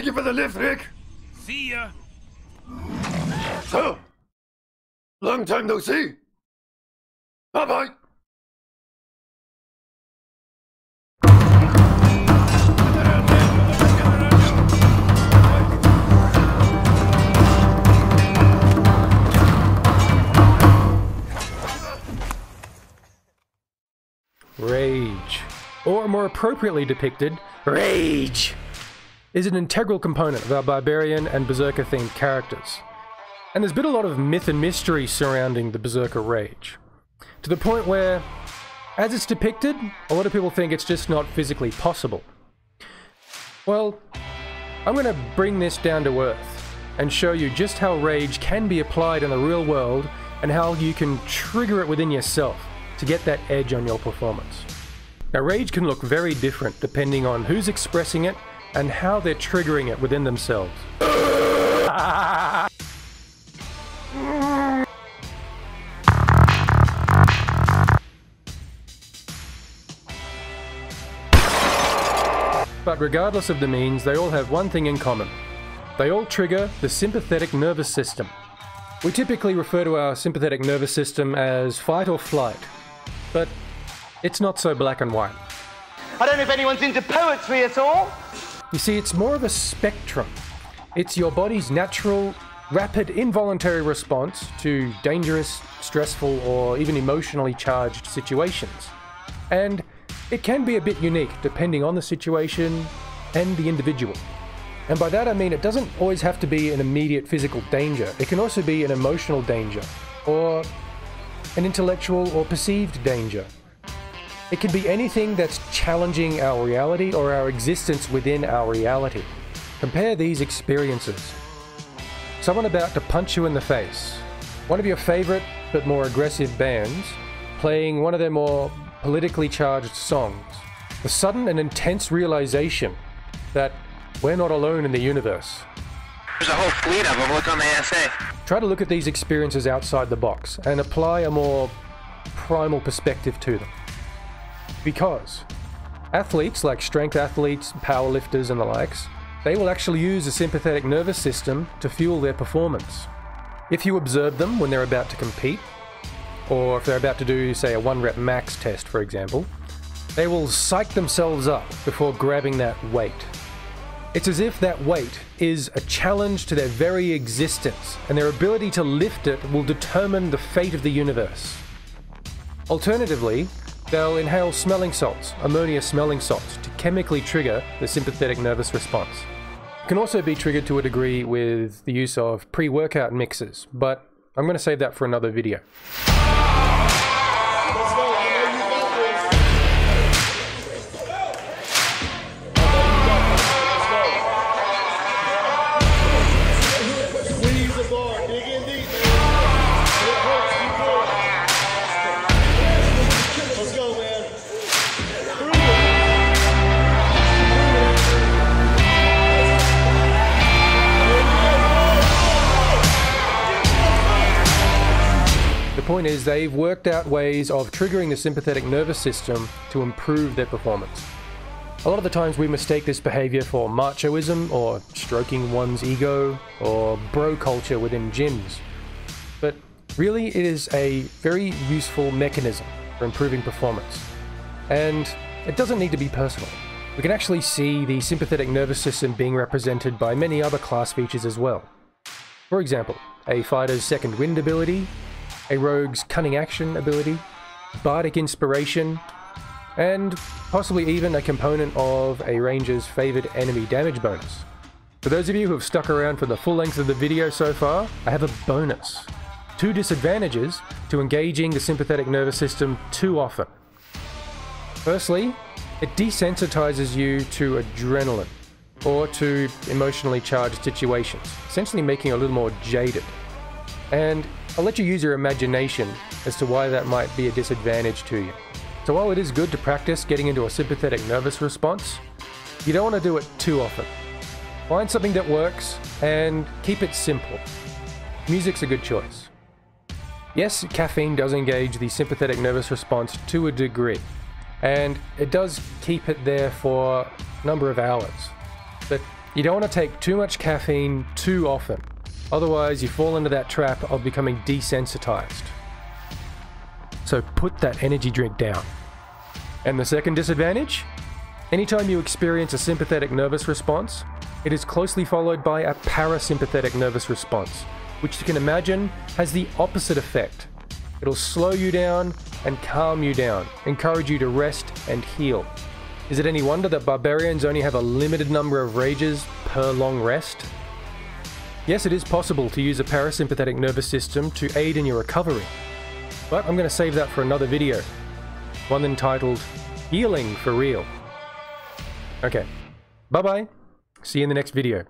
you for the lift, Rick. See ya. So, long time no see. Bye-bye. Rage, or more appropriately depicted, Rage, is an integral component of our Barbarian and Berserker themed characters. And there's been a lot of myth and mystery surrounding the Berserker Rage, to the point where, as it's depicted, a lot of people think it's just not physically possible. Well, I'm going to bring this down to earth and show you just how Rage can be applied in the real world and how you can trigger it within yourself to get that edge on your performance. Now, Rage can look very different depending on who's expressing it and how they're triggering it within themselves. But regardless of the means, they all have one thing in common. They all trigger the sympathetic nervous system. We typically refer to our sympathetic nervous system as fight or flight, but it's not so black and white. I don't know if anyone's into poetry at all. You see, it's more of a spectrum. It's your body's natural, rapid, involuntary response to dangerous, stressful, or even emotionally charged situations. And it can be a bit unique depending on the situation and the individual. And by that I mean it doesn't always have to be an immediate physical danger. It can also be an emotional danger, or an intellectual or perceived danger. It can be anything that's challenging our reality or our existence within our reality. Compare these experiences. Someone about to punch you in the face. One of your favorite but more aggressive bands playing one of their more politically charged songs. The sudden and intense realization that we're not alone in the universe. There's a whole fleet of them. Look on the ASA. Try to look at these experiences outside the box and apply a more primal perspective to them. Because athletes like strength athletes, powerlifters and the likes, they will actually use the sympathetic nervous system to fuel their performance. If you observe them when they're about to compete, or if they're about to do, say, a 1-rep max test, for example, they will psych themselves up before grabbing that weight. It's as if that weight is a challenge to their very existence, and their ability to lift it will determine the fate of the universe. Alternatively, they'll inhale smelling salts, ammonia smelling salts, to chemically trigger the sympathetic nervous response. It can also be triggered to a degree with the use of pre-workout mixes, but I'm going to save that for another video. The point is, they've worked out ways of triggering the sympathetic nervous system to improve their performance. A lot of the times we mistake this behavior for machoism, or stroking one's ego, or bro culture within gyms. But really, it is a very useful mechanism for improving performance. And it doesn't need to be personal. We can actually see the sympathetic nervous system being represented by many other class features as well. For example, a fighter's second wind ability, a rogue's cunning action ability, bardic inspiration, and possibly even a component of a ranger's favored enemy damage bonus. For those of you who have stuck around for the full length of the video so far, I have a bonus. 2 disadvantages to engaging the sympathetic nervous system too often. Firstly, it desensitizes you to adrenaline, or to emotionally charged situations, essentially making you a little more jaded. And I'll let you use your imagination as to why that might be a disadvantage to you. So while it is good to practice getting into a sympathetic nervous response, you don't want to do it too often. Find something that works and keep it simple. Music's a good choice. Yes, caffeine does engage the sympathetic nervous response to a degree, and it does keep it there for a number of hours. But You don't want to take too much caffeine too often. Otherwise, you fall into that trap of becoming desensitized. So put that energy drink down. And the second disadvantage? Anytime you experience a sympathetic nervous response, it is closely followed by a parasympathetic nervous response, which you can imagine has the opposite effect. It'll slow you down and calm you down, encourage you to rest and heal. Is it any wonder that barbarians only have a limited number of rages per long rest? Yes, it is possible to use a parasympathetic nervous system to aid in your recovery, but I'm going to save that for another video, one entitled Healing for Real. Okay, bye bye, see you in the next video.